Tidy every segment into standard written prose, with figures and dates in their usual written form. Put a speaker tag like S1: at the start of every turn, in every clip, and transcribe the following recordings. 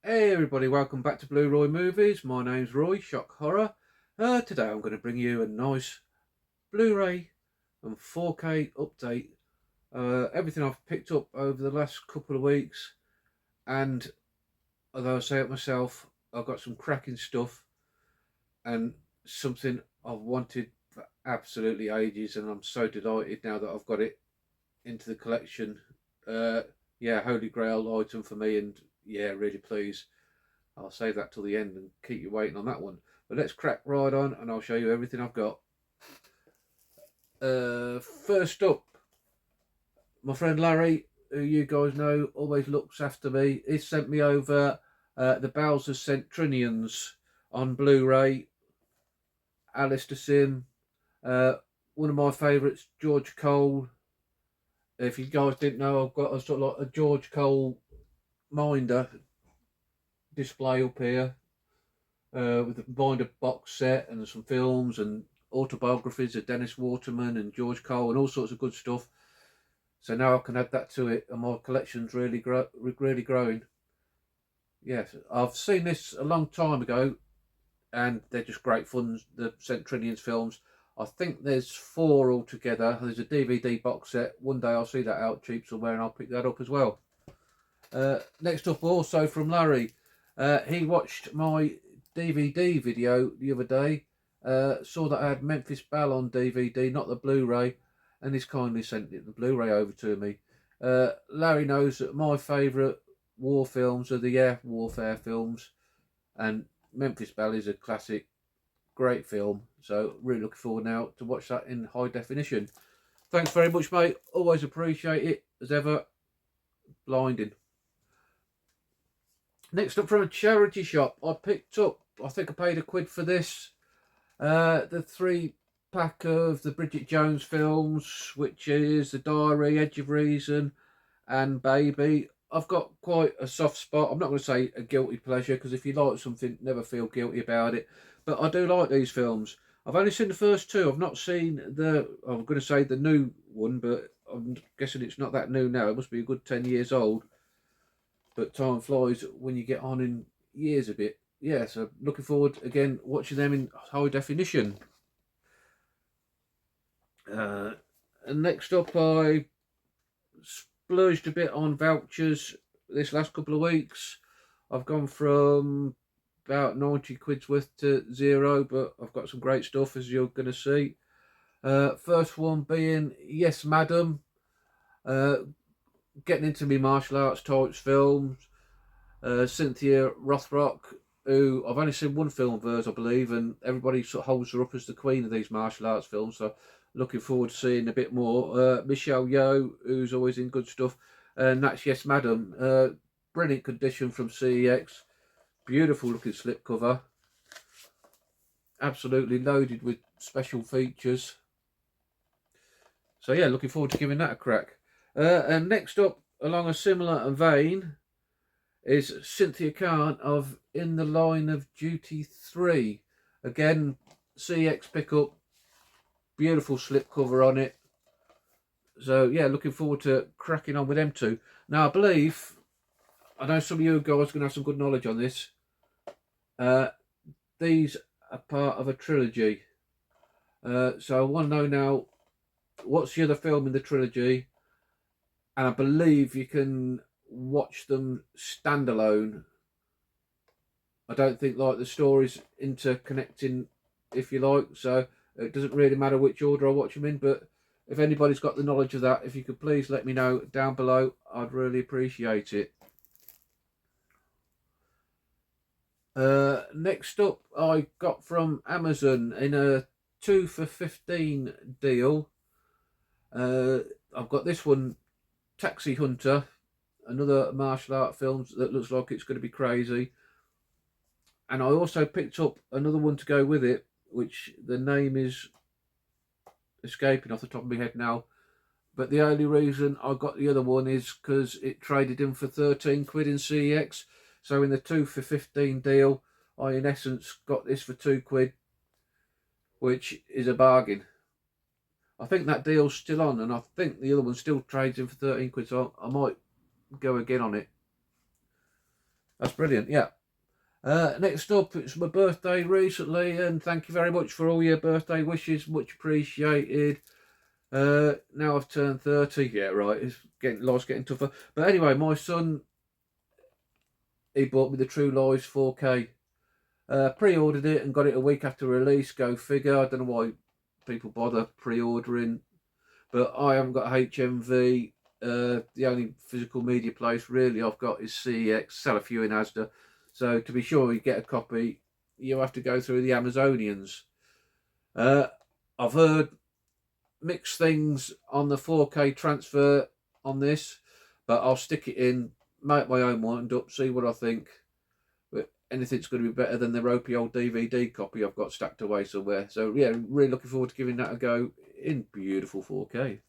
S1: Hey everybody, welcome back to Blu-Roy Movies. My name's Roy, Shock Horror. Today I'm going to bring you a nice Blu-ray and 4K update. Everything I've picked up over the last couple of weeks, and although I say it myself, I've got some cracking stuff and something I've wanted for absolutely ages, and I'm so delighted now that I've got it into the collection. Uh, yeah, holy grail item for me, and yeah, really pleased. I'll save that till the end and keep you waiting on that one. But let's crack right on and I'll show you everything I've got. First up, my friend Larry, who you guys know always looks after me, he sent me over the Bells of Cent Trinians on Blu-ray. Alistair Sim, uh, one of my favourites, George Cole. If you guys didn't know, I've got a sort of like a George Cole Minder display up here. With the Binder box set and some films and autobiographies of Dennis Waterman and George Cole and all sorts of good stuff. So now I can add that to it, and my collection's really growing. Yes, I've seen this a long time ago, and they're just great fun. The Cent Trinians films. I think there's 4 altogether. There's a DVD box set. One day I'll see that out cheap somewhere, and I'll pick that up as well. Next up, also from Larry, he watched my DVD video the other day, saw that I had Memphis Belle on DVD, not the Blu-ray, and he's kindly sent the Blu-ray over to me. Larry knows that my favourite war films are the air warfare films, and Memphis Belle is a classic, great film, so really looking forward now to watch that in high definition. Thanks very much, mate. Always appreciate it, as ever. Blinding. Next up, from a charity shop, I picked up, I think I paid £1 for this, the 3-pack of the Bridget Jones films, which is The Diary, Edge of Reason and Baby. I've got quite a soft spot. I'm not going to say a guilty pleasure, because if you like something, never feel guilty about it. But I do like these films. I've only seen the first 2. I've not seen I'm going to say the new one, but I'm guessing it's not that new now. It must be a good 10 years old. But time flies when you get on in years a bit. Yeah, so looking forward again watching them in high definition. And next up, I splurged a bit on vouchers this last couple of weeks. I've gone from about 90 quid's worth to 0, but I've got some great stuff, as you're going to see. First one being Yes Madam, getting into me martial arts types films. Cynthia Rothrock, who I've only seen one film of hers, I believe, and everybody sort of holds her up as the queen of these martial arts films, so looking forward to seeing a bit more. Michelle Yeoh, who's always in good stuff, and that's Yes Madam. Brilliant condition from CEX, beautiful looking slipcover, absolutely loaded with special features. So yeah, looking forward to giving that a crack. And next up, along a similar vein, is Cynthia Khan of In the Line of Duty 3. Again, CX pickup, beautiful slipcover on it. So yeah, looking forward to cracking on with them two. Now I believe, I know some of you guys are going to have some good knowledge on this. These are part of a trilogy. So I want to know now, what's the other film in the trilogy? And I believe you can watch them standalone. I don't think like the story's interconnecting, if you like, so it doesn't really matter which order I watch them in. But if anybody's got the knowledge of that, if you could please let me know down below, I'd really appreciate it. Next up, I got from Amazon in a 2 for 15 deal. I've got this one, Taxi Hunter, another martial art film that looks like it's going to be crazy. And I also picked up another one to go with it, which the name is escaping off the top of my head now. But the only reason I got the other one is because it traded in for 13 quid in CEX. So in the 2 for 15 deal, I in essence got this for 2 quid, which is a bargain. I think that deal's still on, and I think the other one still trades in for 13 quid, so I might go again on it. That's brilliant. Yeah. Next up, it's my birthday recently, and thank you very much for all your birthday wishes. Much appreciated. Now I've turned 30. Yeah, right. Life's getting tougher. But anyway, my son, he bought me the True Lies 4K. Pre-ordered it and got it a week after release. Go figure. I don't know why people bother pre-ordering, but I haven't got HMV. The only physical media place really I've got is CEX. Sell a few in Asda. So to be sure you get a copy, you have to go through the Amazonians. I've heard mixed things on the 4K transfer on this, but I'll stick it in, make my own mind up, see what I think. But anything's going to be better than the ropey old DVD copy I've got stacked away somewhere. So yeah, really looking forward to giving that a go in beautiful 4K.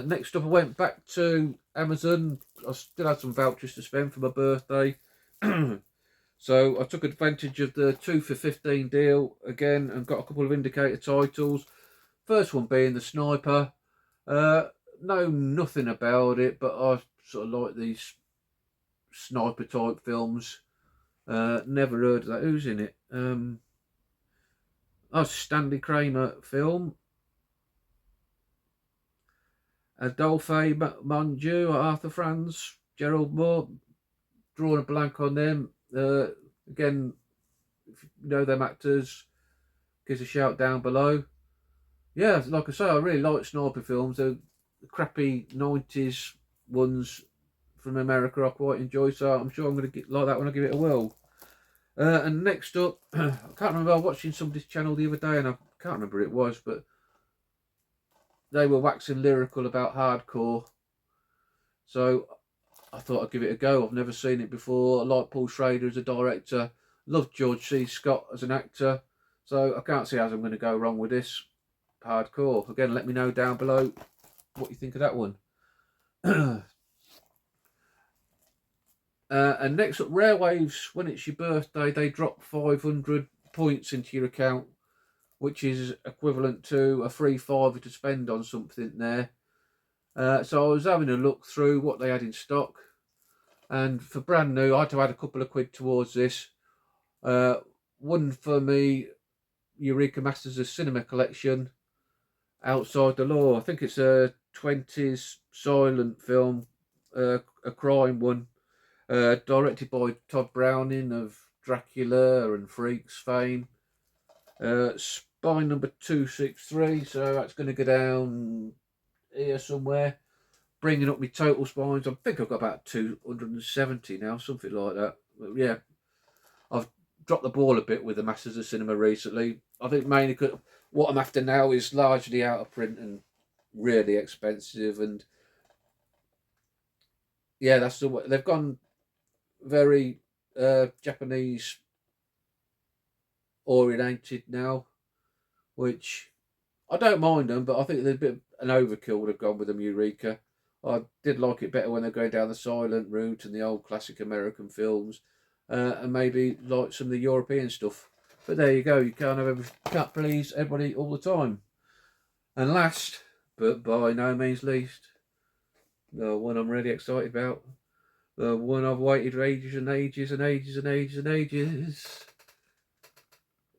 S1: Next up, I went back to Amazon. I still had some vouchers to spend for my birthday. So I took advantage of the 2 for 15 deal again and got a couple of indicator titles. First one being The Sniper. Know nothing about it, but I sort of like these sniper type films. Never heard of that. Who's in it? Stanley Kramer film. Adolphe Monju, Arthur Franz, Gerald Moore. Drawing a blank on them. Again, if you know them actors, give us a shout down below. Yeah, like I say, I really like sniper films. The crappy 90s ones from America I quite enjoy, so I'm sure I'm going to like that when I give it a whirl. And next up, I can't remember, I was watching somebody's channel the other day and I can't remember who it was, but they were waxing lyrical about hardcore. So I thought I'd give it a go. I've never seen it before. I like Paul Schrader as a director. Love George C. Scott as an actor. So I can't see how I'm going to go wrong with this. Hardcore. Again, let me know down below what you think of that one. And next up, Rare Waves. When it's your birthday, they drop 500 points into your account, which is equivalent to a free £5 to spend on something there. So I was having a look through what they had in stock, and for brand new I had to add a couple of quid towards this. One for me Eureka Masters of Cinema collection, Outside the Law. I think it's a 20s silent film, a crime one, directed by Todd Browning of Dracula and Freaks fame. Spine number 263, so that's going to go down here somewhere, bringing up my total spines. I think I've got about 270 now, something like that. But yeah, I've dropped the ball a bit with the Masters of Cinema recently. I think mainly because what I'm after now is largely out of print and really expensive, and yeah, that's the way they've gone. Very Japanese orientated now, which I don't mind them, but I think there's a bit of an overkill they've gone with them. Eureka. I did like it better when they're going down the silent route and the old classic American films, and maybe like some of the European stuff. But there you go. You can't please everybody all the time. And last, but by no means least, the one I'm really excited about, the one I've waited for ages and ages and ages and ages and ages.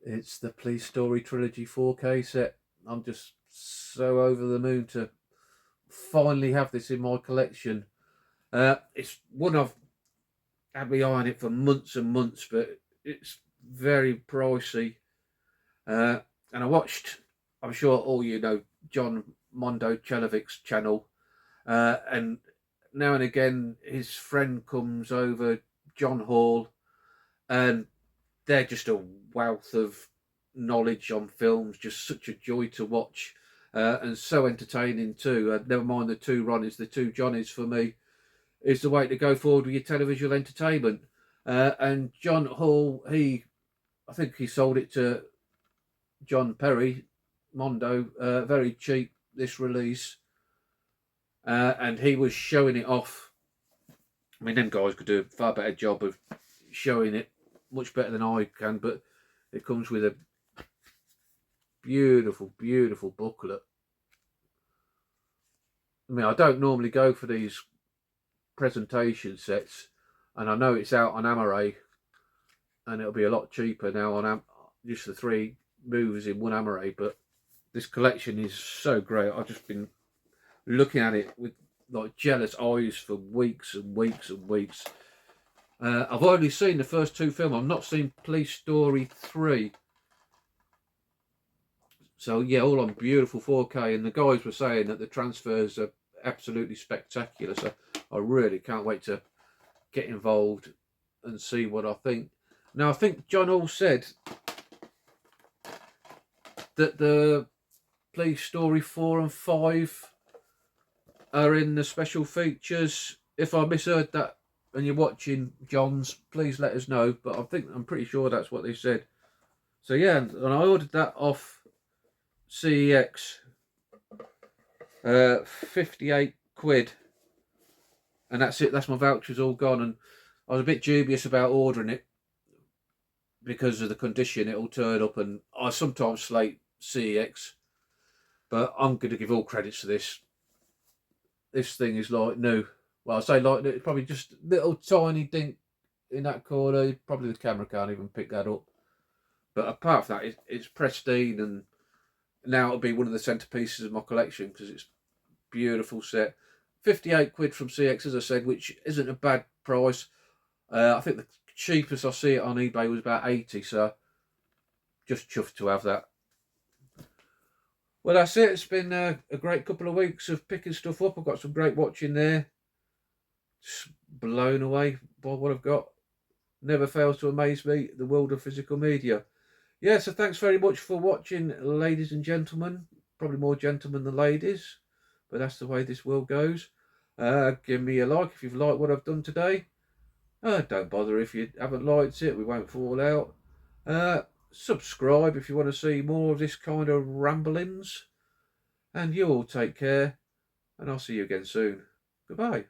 S1: It's the Police Story Trilogy 4K set. I'm just so over the moon to finally have this in my collection. It's one I've had my eye on it for months and months, but it's very pricey. And I watched, I'm sure all you know, John Mondo Chelovic's channel, and now and again his friend comes over, John Hall, and they're just a wealth of knowledge on films, just such a joy to watch, and so entertaining too. Never mind the two Ronnies, the two Johnnies for me is the way to go forward with your televisual entertainment. And John Hall, I think he sold it to John Perry, Mondo, very cheap this release, and he was showing it off. I mean, them guys could do a far better job of showing it, much better than I can, but it comes with a beautiful, beautiful booklet. I mean, I don't normally go for these presentation sets, and I know it's out on Amaray, and it'll be a lot cheaper now on just the 3 movies in one Amaray. But this collection is so great. I've just been looking at it with like jealous eyes for weeks and weeks and weeks. I've only seen the first 2 films. I've not seen Police Story 3. So yeah, all on beautiful 4K, and the guys were saying that the transfers are absolutely spectacular. So I really can't wait to get involved and see what I think. Now I think John Hall said that the Police Story 4 and 5 are in the special features. If I misheard that and you're watching, Johns, please let us know. But I'm pretty sure that's what they said. So yeah, and I ordered that off CEX, 58 quid, and that's it. That's my voucher's all gone, and I was a bit dubious about ordering it because of the condition it'll turn up, and I sometimes slate CEX, but I'm going to give all credits to this. This thing is like new. Well, I say like new, it's probably just a little tiny dink in that corner. Probably the camera can't even pick that up. But apart from that, it's pristine, and now it'll be one of the centerpieces of my collection because it's a beautiful set. 58 quid from CX, as I said, which isn't a bad price. I think the cheapest I see it on eBay was about 80, so just chuffed to have that. Well, that's it. It's been a great couple of weeks of picking stuff up. I've got some great watching there. Just blown away by what I've got. Never fails to amaze me, the world of physical media. Yeah, so thanks very much for watching, ladies and gentlemen. Probably more gentlemen than ladies, but that's the way this world goes. Give me a like if you've liked what I've done today. Don't bother if you haven't liked it. We won't fall out. Subscribe if you want to see more of this kind of ramblings. And you all take care, and I'll see you again soon. Goodbye.